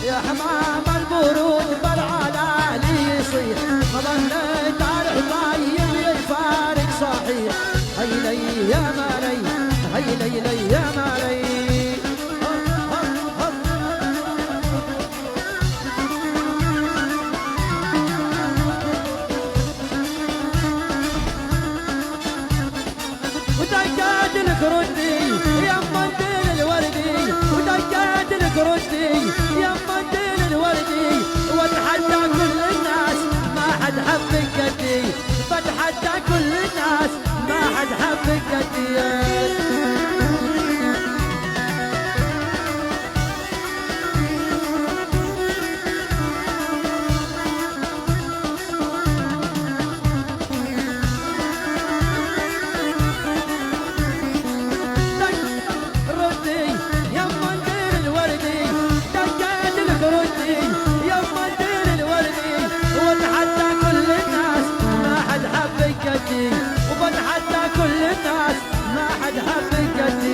يا حمام البرود بالعلالي يصيح ما ظنيت عرف طيب يفارق صحيح هيلي يا مالي هيلي يا مالي ودقات الكردي يا منديل الوردي ودقات الكردي يا منديل الوردي واتحدى كل الناس ما حد حبك قدي بتحدى كل الناس ما حد حبك قدي وبتحدى كل الناس ما حد حبك قدي